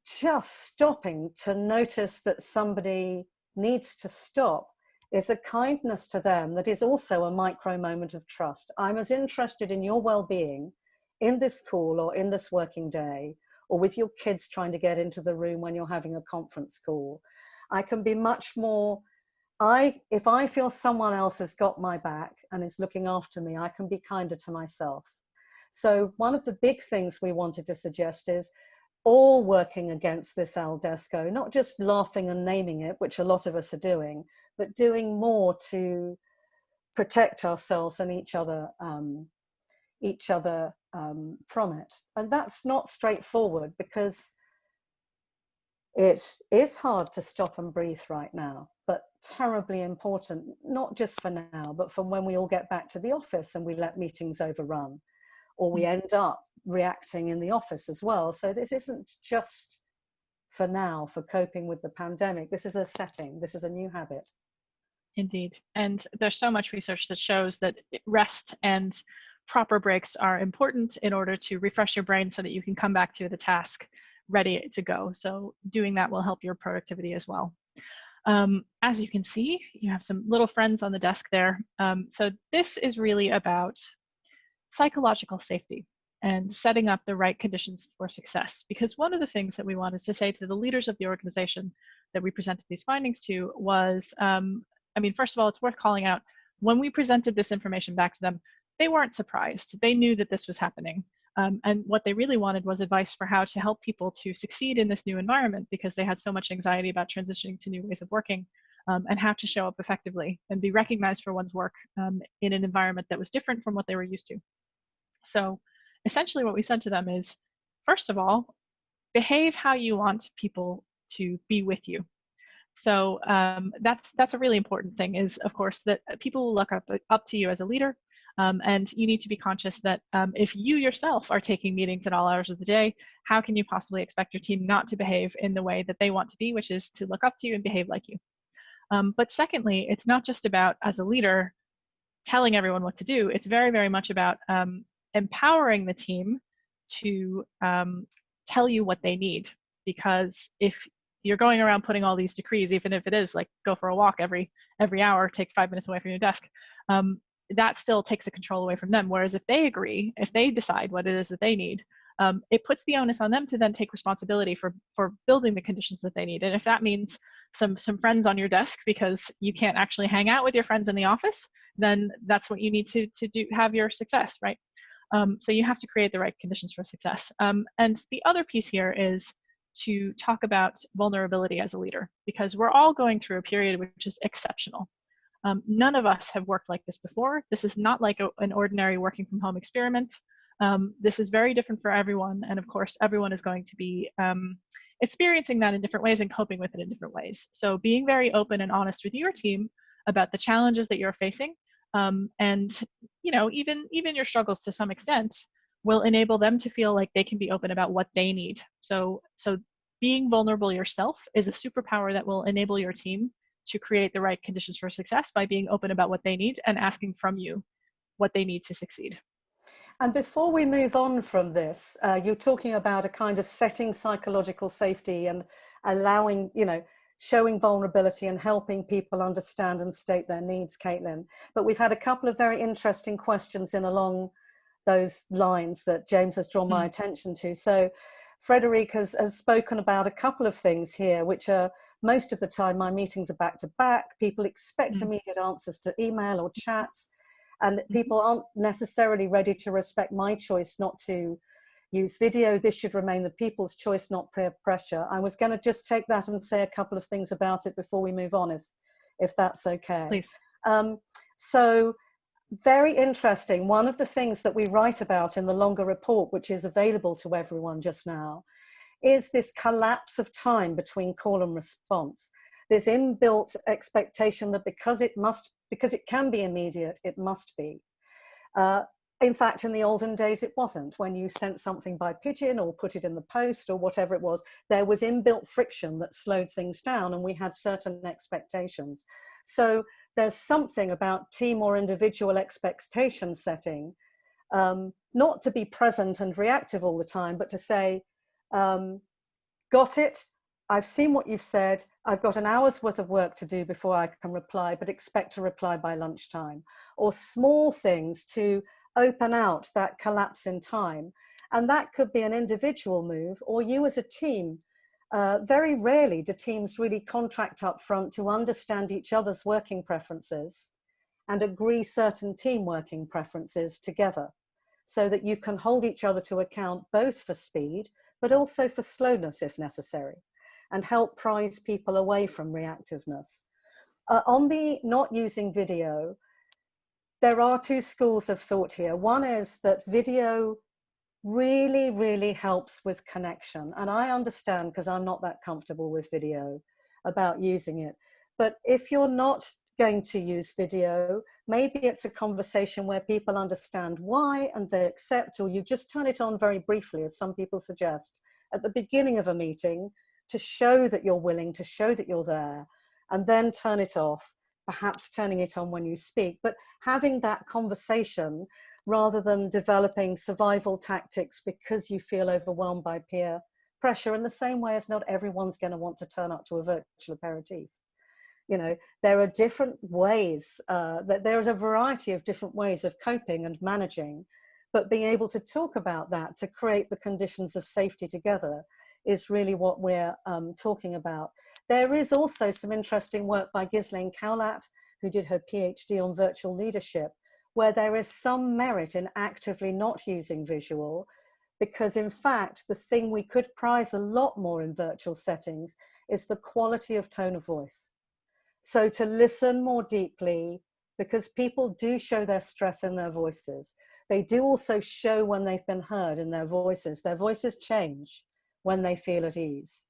just stopping to notice that somebody needs to stop is a kindness to them that is also a micro moment of trust. I'm as interested in your well-being in this call or in this working day, or with your kids trying to get into the room when you're having a conference call. I can be much more, if I feel someone else has got my back and is looking after me, I can be kinder to myself. So one of the big things we wanted to suggest is all working against this Aldesco, not just laughing and naming it, which a lot of us are doing, but doing more to protect ourselves and each other from it. And that's not straightforward, because it is hard to stop and breathe right now, but terribly important, not just for now, but for when we all get back to the office and we let meetings overrun, or we end up reacting in the office as well. So this isn't just for now, for coping with the pandemic. This is a setting, this is a new habit. Indeed. And there's so much research that shows that rest and proper breaks are important in order to refresh your brain so that you can come back to the task ready to go. So doing that will help your productivity as well. As you can see, you have some little friends on the desk there. So this is really about psychological safety and setting up the right conditions for success. Because one of the things that we wanted to say to the leaders of the organization that we presented these findings to was, I mean, first of all, it's worth calling out, when we presented this information back to them, they weren't surprised. They knew that this was happening. And what they really wanted was advice for how to help people to succeed in this new environment, because they had so much anxiety about transitioning to new ways of working, and how to show up effectively and be recognized for one's work in an environment that was different from what they were used to. So essentially what we said to them is, first of all, behave how you want people to be with you. So that's a really important thing, is, of course, that people will look up to you as a leader, and you need to be conscious that if you yourself are taking meetings at all hours of the day, how can you possibly expect your team not to behave in the way that they want to be, which is to look up to you and behave like you. But secondly, it's not just about, as a leader, telling everyone what to do. It's very, very much about empowering the team to tell you what they need. Because if you're going around putting all these decrees, even if it is like go for a walk every hour, take 5 minutes away from your desk, that still takes the control away from them. Whereas if they agree, if they decide what it is that they need, it puts the onus on them to then take responsibility for building the conditions that they need. And if that means some friends on your desk because you can't actually hang out with your friends in the office, then that's what you need to do, have your success, right? So you have to create the right conditions for success. And the other piece here is to talk about vulnerability as a leader, because we're all going through a period which is exceptional. None of us have worked like this before. This is not like an ordinary working from home experiment. This is very different for everyone. And of course, everyone is going to be experiencing that in different ways and coping with it in different ways. So being very open and honest with your team about the challenges that you're facing, and even your struggles to some extent, will enable them to feel like they can be open about what they need. So being vulnerable yourself is a superpower that will enable your team to create the right conditions for success by being open about what they need and asking from you what they need to succeed. And before we move on from this, you're talking about a kind of setting psychological safety and allowing, showing vulnerability and helping people understand and state their needs, Caitlin. But we've had a couple of very interesting questions in along those lines that James has drawn my attention to. So Frederic has spoken about a couple of things here, which are, most of the time my meetings are back to back. People expect immediate answers to email or chats, and people aren't necessarily ready to respect my choice not to use video. This should remain the people's choice, not peer pressure. I was going to just take that and say a couple of things about it before we move on, if that's okay. Please. So very interesting. One of the things that we write about in the longer report, which is available to everyone just now, is this collapse of time between call and response. This inbuilt expectation that because it can be immediate, it must be. In fact, in the olden days, it wasn't. When you sent something by pigeon or put it in the post or whatever it was, there was inbuilt friction that slowed things down, and we had certain expectations. So there's something about team or individual expectation setting, not to be present and reactive all the time, but to say, Got it. I've seen what you've said. I've got an hour's worth of work to do before I can reply, but expect to reply by lunchtime. Or small things to open out that collapse in time. And that could be an individual move, or you as a team. Very rarely do teams really contract up front to understand each other's working preferences and agree certain team working preferences together, so that you can hold each other to account both for speed, but also for slowness if necessary, and help prize people away from reactiveness. On the not using video, there are two schools of thought here. One is that video really, really helps with connection. And I understand, because I'm not that comfortable with video, about using it. But if you're not going to use video, maybe it's a conversation where people understand why and they accept, or you just turn it on very briefly, as some people suggest, at the beginning of a meeting to show that you're willing, to show that you're there, and then turn it off, perhaps turning it on when you speak. But having that conversation rather than developing survival tactics because you feel overwhelmed by peer pressure, in the same way as not everyone's going to want to turn up to a virtual aperitif. You know, there are different ways, that there is a variety of different ways of coping and managing, but being able to talk about that to create the conditions of safety together is really what we're talking about. There is also some interesting work by Ghislaine Cowlat, who did her PhD on virtual leadership, where there is some merit in actively not using visual, because in fact, the thing we could prize a lot more in virtual settings is the quality of tone of voice. So to listen more deeply, because people do show their stress in their voices. They do also show when they've been heard in their voices. Their voices change when they feel at ease.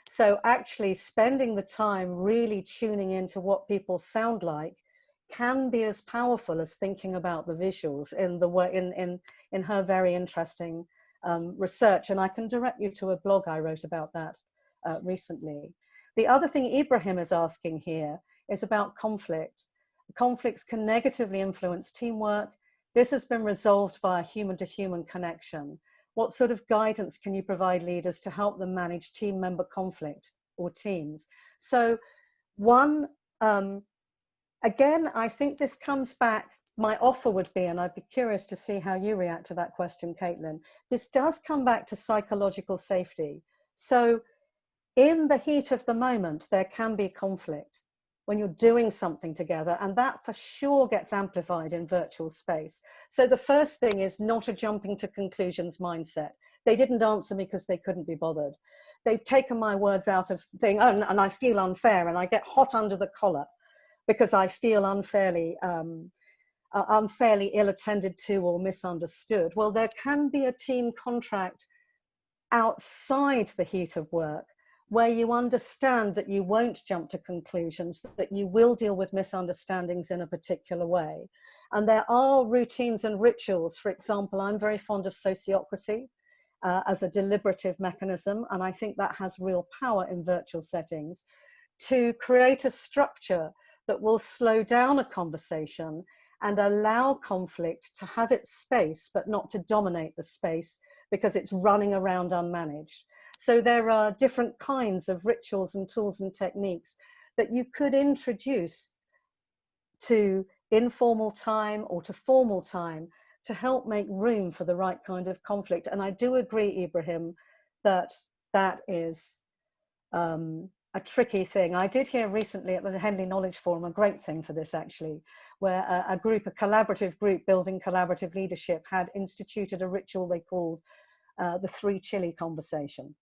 So actually spending the time really tuning into what people sound like can be as powerful as thinking about the visuals in the way in her very interesting research. And I can direct you to a blog I wrote about that recently. The other thing Ibrahim is asking here is about conflict. Conflicts can negatively influence teamwork. This has been resolved via human-to-human connection. What sort of guidance can you provide leaders to help them manage team member conflict or teams? So one, again, I think this comes back, my offer would be, and I'd be curious to see how you react to that question, Caitlin. This does come back to psychological safety. So in the heat of the moment, there can be conflict when you're doing something together, and that for sure gets amplified in virtual space. So the first thing is not a jumping to conclusions mindset. They didn't answer me because they couldn't be bothered. They've taken my words out of thing, and I feel unfair, and I get hot under the collar because I feel unfairly ill attended to or misunderstood. Well, there can be a team contract outside the heat of work, where you understand that you won't jump to conclusions, that you will deal with misunderstandings in a particular way. And there are routines and rituals. For example, I'm very fond of sociocracy as a deliberative mechanism, and I think that has real power in virtual settings, to create a structure that will slow down a conversation and allow conflict to have its space, but not to dominate the space because it's running around unmanaged. So there are different kinds of rituals and tools and techniques that you could introduce to informal time or to formal time to help make room for the right kind of conflict. And I do agree, Ibrahim, that that is a tricky thing. I did hear recently at the Henley Knowledge Forum a great thing for this, actually, where a collaborative group building collaborative leadership had instituted a ritual they called the 3 chili conversation.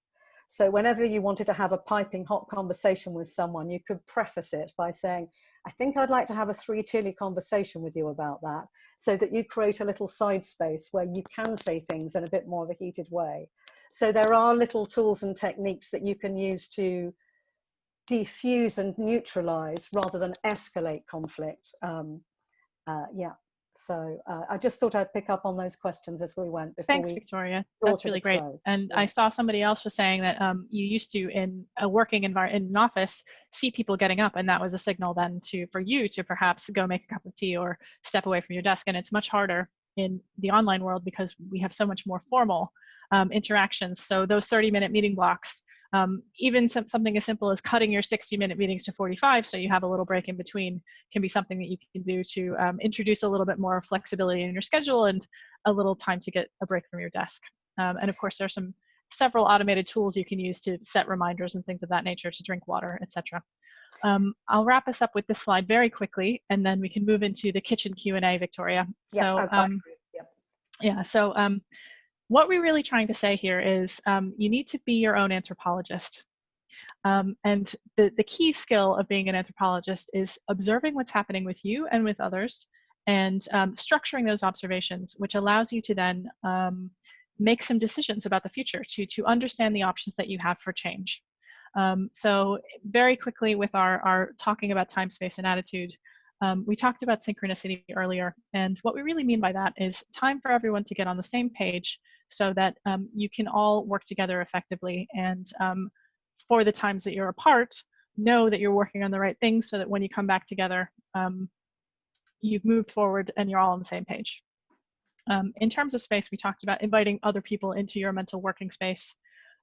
So whenever you wanted to have a piping hot conversation with someone, you could preface it by saying, I think I'd like to have a 3 chili conversation with you about that, so that you create a little side space where you can say things in a bit more of a heated way. So there are little tools and techniques that you can use to diffuse and neutralize rather than escalate conflict. Yeah. So I just thought I'd pick up on those questions as we went. Thanks, Victoria. That's really great. And yeah. I saw somebody else was saying that you used to, in a working environment, in an office, see people getting up, and that was a signal then for you to perhaps go make a cup of tea or step away from your desk. And it's much harder in the online world because we have so much more formal interactions. So those 30-minute meeting blocks, even something as simple as cutting your 60-minute meetings to 45 so you have a little break in between can be something that you can do to introduce a little bit more flexibility in your schedule and a little time to get a break from your desk. And of course, there's several automated tools you can use to set reminders and things of that nature, to drink water, etc. I'll wrap us up with this slide very quickly, and then we can move into the kitchen Q&A, Victoria. Yeah, yeah, so what we're really trying to say here is you need to be your own anthropologist. And the key skill of being an anthropologist is observing what's happening with you and with others, and structuring those observations, which allows you to then make some decisions about the future, to understand the options that you have for change. So very quickly with our talking about time, space, and attitude, we talked about synchronicity earlier, and what we really mean by that is time for everyone to get on the same page so that you can all work together effectively, and for the times that you're apart, know that you're working on the right things so that when you come back together, you've moved forward and you're all on the same page. In terms of space, we talked about inviting other people into your mental working space.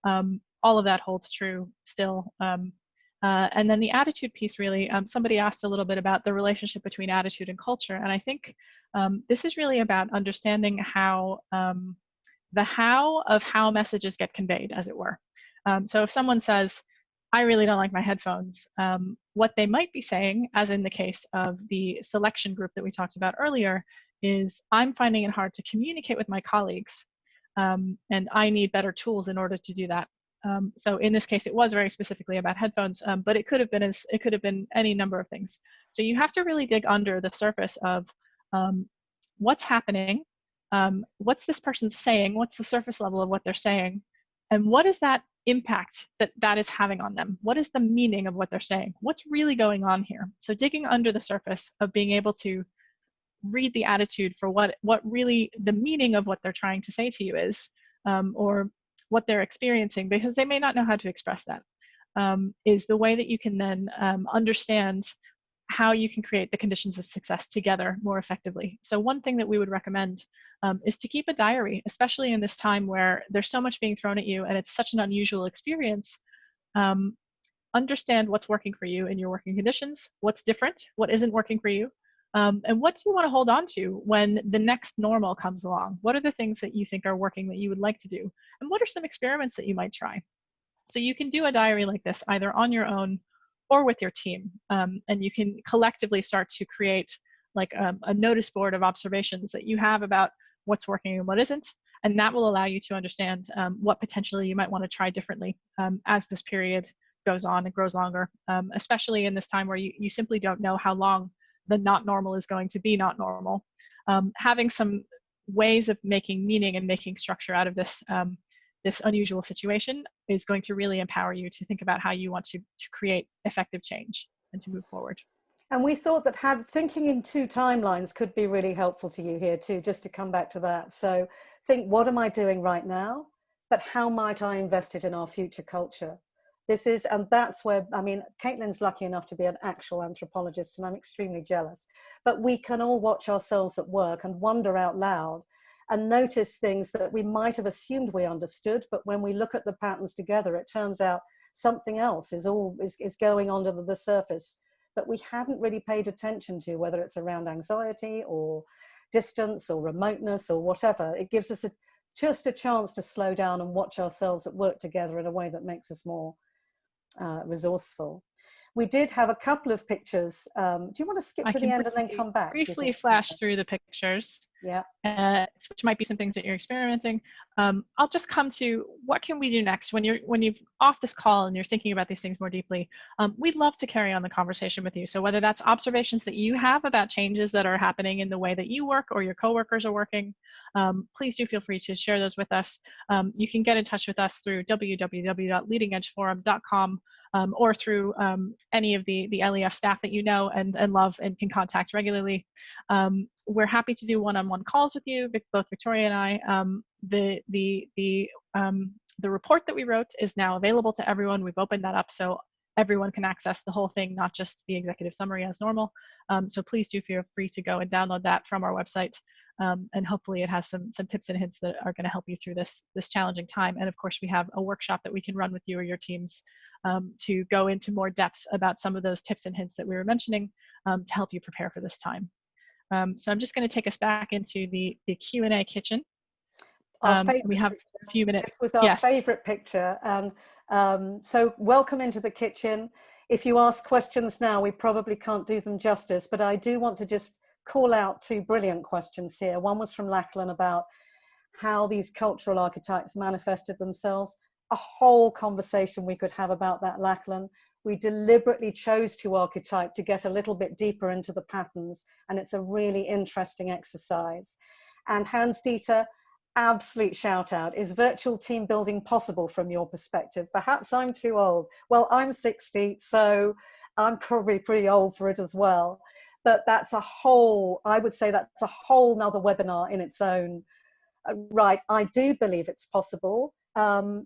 All of that holds true still. And then the attitude piece, really, somebody asked a little bit about the relationship between attitude and culture. And I think this is really about understanding how, the how of how messages get conveyed, as it were. So if someone says, I really don't like my headphones, what they might be saying, as in the case of the selection group that we talked about earlier, is I'm finding it hard to communicate with my colleagues, and I need better tools in order to do that. So in this case, it was very specifically about headphones, but it could have been any number of things. So you have to really dig under the surface of what's happening, what's this person saying, what's the surface level of what they're saying, and what is that impact that is having on them? What is the meaning of what they're saying? What's really going on here? So digging under the surface of being able to read the attitude for what really the meaning of what they're trying to say to you is, or what they're experiencing, because they may not know how to express that, is the way that you can then understand how you can create the conditions of success together more effectively. So one thing that we would recommend is to keep a diary, especially in this time where there's so much being thrown at you and it's such an unusual experience. Understand what's working for you in your working conditions, what's different, what isn't working for you, and what do you want to hold on to when the next normal comes along? What are the things that you think are working that you would like to do? And what are some experiments that you might try? So you can do a diary like this either on your own or with your team. And you can collectively start to create like a notice board of observations that you have about what's working and what isn't. And that will allow you to understand what potentially you might want to try differently as this period goes on and grows longer, especially in this time where you simply don't know how long the not normal is going to be not normal. Having some ways of making meaning and making structure out of this this unusual situation is going to really empower you to think about how you want to create effective change and to move forward. And we thought that thinking in two timelines could be really helpful to you here too, just to come back to that. So think, what am I doing right now? But how might I invest it in our future culture? And that's where, I mean, Caitlin's lucky enough to be an actual anthropologist, and I'm extremely jealous. But we can all watch ourselves at work and wonder out loud and notice things that we might have assumed we understood, but when we look at the patterns together, it turns out something else is going under the surface that we hadn't really paid attention to, whether it's around anxiety or distance or remoteness or whatever. It gives us just a chance to slow down and watch ourselves at work together in a way that makes us more resourceful. We did have a couple of pictures. Do you want to skip to the end and then come back? Briefly flash through the pictures. Yeah. Which might be some things that you're experimenting. I'll just come to what can we do next when you've off this call and you're thinking about these things more deeply. We'd love to carry on the conversation with you. So whether that's observations that you have about changes that are happening in the way that you work or your coworkers are working, please do feel free to share those with us. You can get in touch with us through www.leadingedgeforum.com. Or through any of the LEF staff that you know and love and can contact regularly. We're happy to do one-on-one calls with you, both Victoria and I. The report that we wrote is now available to everyone. We've opened that up so everyone can access the whole thing, not just the executive summary as normal. So please do feel free to go and download that from our website. And hopefully it has some tips and hints that are going to help you through this challenging time. And of course, we have a workshop that we can run with you or your teams to go into more depth about some of those tips and hints that we were mentioning to help you prepare for this time. So I'm just going to take us back into the Q&A kitchen. We have a few minutes. This was our favorite picture. And so welcome into the kitchen. If you ask questions now, we probably can't do them justice, but I do want to just call out two brilliant questions here. One was from Lachlan about how these cultural archetypes manifested themselves. A whole conversation we could have about that, Lachlan. We deliberately chose to archetype to get a little bit deeper into the patterns, and it's a really interesting exercise. And Hans-Dieter, absolute shout out. Is virtual team building possible from your perspective? Perhaps I'm too old. Well, I'm 60, so I'm probably pretty old for it as well. But that's a whole, I would say that's a whole nother webinar in its own right. I do believe it's possible. And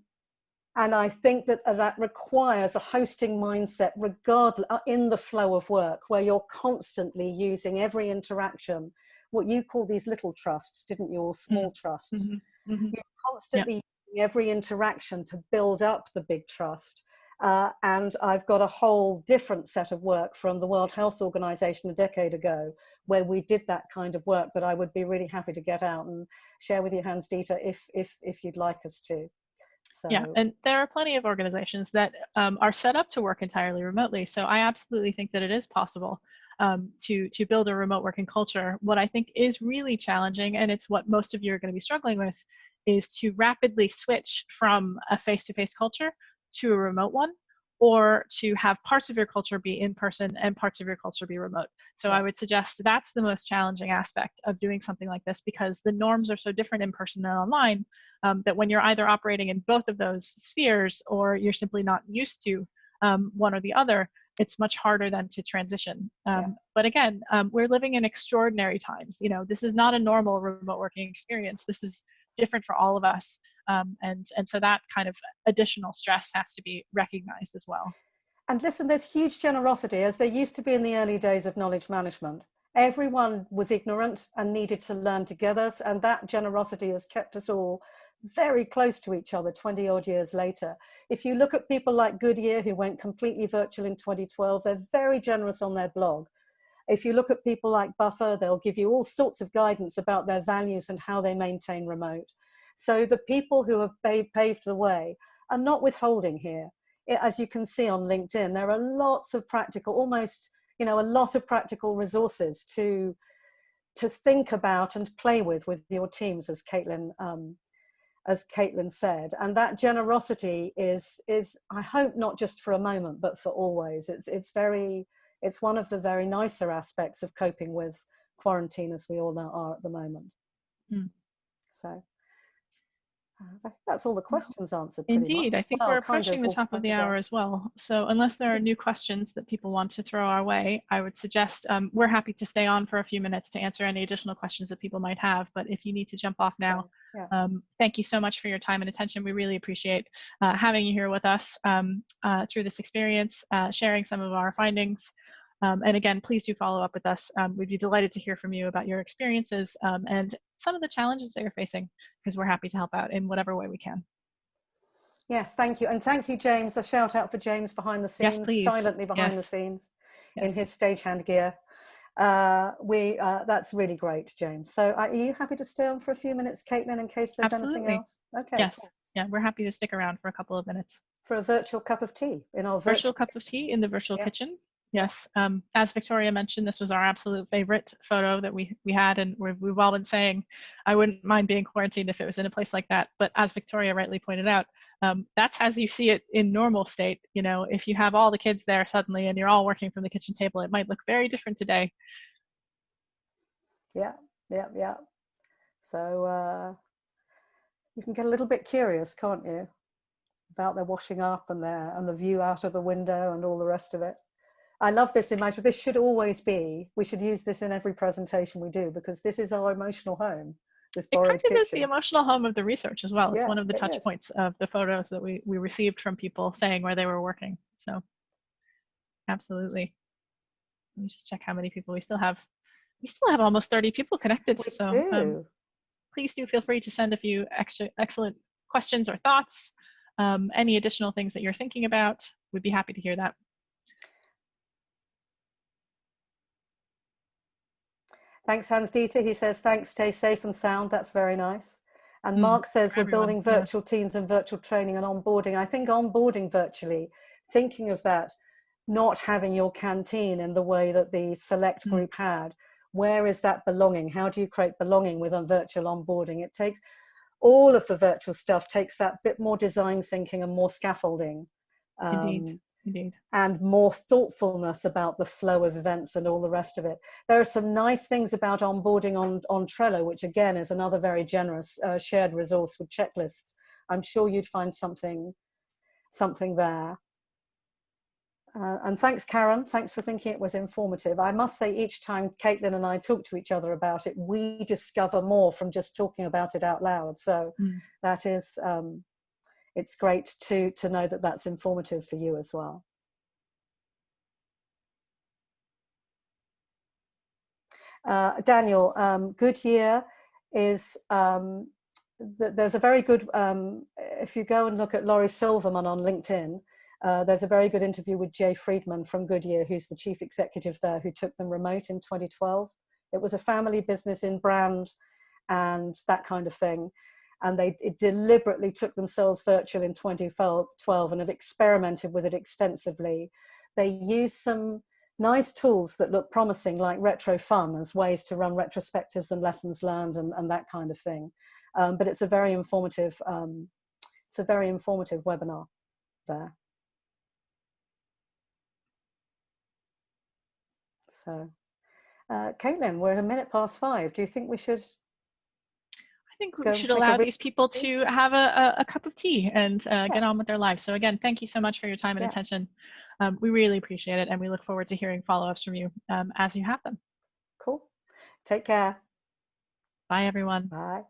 I think that that requires a hosting mindset, regardless, in the flow of work, where you're constantly using every interaction, what you call these little trusts, didn't you, or small trusts? Mm-hmm. Mm-hmm. You're constantly using every interaction to build up the big trust. And I've got a whole different set of work from the World Health Organization a decade ago, where we did that kind of work that I would be really happy to get out and share with you, Hans-Dieter, if you'd like us to. So. Yeah, and there are plenty of organizations that are set up to work entirely remotely. So I absolutely think that it is possible to build a remote working culture. What I think is really challenging, and it's what most of you are going to be struggling with, is to rapidly switch from a face-to-face culture to a remote one, or to have parts of your culture be in person and parts of your culture be remote. So I would suggest that's the most challenging aspect of doing something like this, because the norms are so different in person and online that when you're either operating in both of those spheres, or you're simply not used to one or the other, it's much harder than to transition. But again, we're living in extraordinary times. You know, this is not a normal remote working experience. This is different for all of us. And so that kind of additional stress has to be recognized as well. And listen, there's huge generosity, as there used to be in the early days of knowledge management. Everyone was ignorant and needed to learn together. And that generosity has kept us all very close to each other 20 odd years later. If you look at people like Goodyear, who went completely virtual in 2012, they're very generous on their blog. If you look at people like Buffer, they'll give you all sorts of guidance about their values and how they maintain remote. So the people who have paved the way are not withholding here. As you can see on LinkedIn, there are lots of practical, almost, you know, a lot of practical resources to think about and play with your teams, as Caitlin said. And that generosity is I hope not just for a moment, but for always. It's one of the very nicer aspects of coping with quarantine, as we all now are at the moment. So I think that's all the questions answered. Indeed, I think we're approaching the top of the hour as well. So unless there are new questions that people want to throw our way, I would suggest we're happy to stay on for a few minutes to answer any additional questions that people might have. But if you need to jump off now, thank you so much for your time and attention. We really appreciate having you here with us through this experience, sharing some of our findings. And again, please do follow up with us. We'd be delighted to hear from you about your experiences and some of the challenges that you're facing, because we're happy to help out in whatever way we can. Yes, thank you. And thank you, James. A shout out for James behind the scenes, silently behind the scenes in his stagehand gear. That's really great, James. So are you happy to stay on for a few minutes, Caitlin, in case there's anything else? Okay. Yes. Cool. Yeah, we're happy to stick around for a couple of minutes. For a virtual cup of tea in our virtual cup of tea in the virtual kitchen. Yes, as Victoria mentioned, this was our absolute favorite photo that we had, and we've all been saying, I wouldn't mind being quarantined if it was in a place like that. But as Victoria rightly pointed out, that's as you see it in normal state. You know, if you have all the kids there suddenly and you're all working from the kitchen table, it might look very different today. Yeah. So you can get a little bit curious, can't you, about their washing up and the view out of the window and all the rest of it. I love this image. This should always be, we should use this in every presentation we do, because this is our emotional home, this borrowed kitchen. It kind of is the emotional home of the research as well. It's one of the touch points of the photos that we received from people saying where they were working. So absolutely. Let me just check how many people we still have. We still have almost 30 people connected, We so do. please do feel free to send a few excellent questions or thoughts. Any additional things that you're thinking about, we'd be happy to hear that. Thanks, Hans-Dieter. He says, thanks, stay safe and sound. That's very nice. And Mark says, we're everyone, building virtual teams and virtual training and onboarding. I think onboarding virtually, thinking of that, not having your canteen in the way that the select group had, where is that belonging? How do you create belonging with a virtual onboarding? It takes, all of the virtual stuff takes that bit more design thinking and more scaffolding. Indeed. And more thoughtfulness about the flow of events and all the rest of it. There are some nice things about onboarding on Trello, which again is another very generous shared resource with checklists. I'm sure you'd find something there. And thanks, Karen. Thanks for thinking it was informative. I must say, each time Caitlin and I talk to each other about it, we discover more from just talking about it out loud. So that is, it's great to know that that's informative for you as well. Daniel, Goodyear is, there's a very good, if you go and look at Laurie Silverman on LinkedIn, there's a very good interview with Jay Friedman from Goodyear, who's the chief executive there, who took them remote in 2012. It was a family business in brand and that kind of thing. And they deliberately took themselves virtual in 2012 and have experimented with it extensively. They used some nice tools that look promising, like Retro Fun, as ways to run retrospectives and lessons learned and that kind of thing. But it's a very informative, webinar there. So, Caitlin, we're at 5:01. Do you think we should? I think we should allow these people to have a cup of tea and get on with their lives. So again, thank you so much for your time and attention. We really appreciate it, and we look forward to hearing follow-ups from you as you have them. Cool. Take care. Bye, everyone. Bye.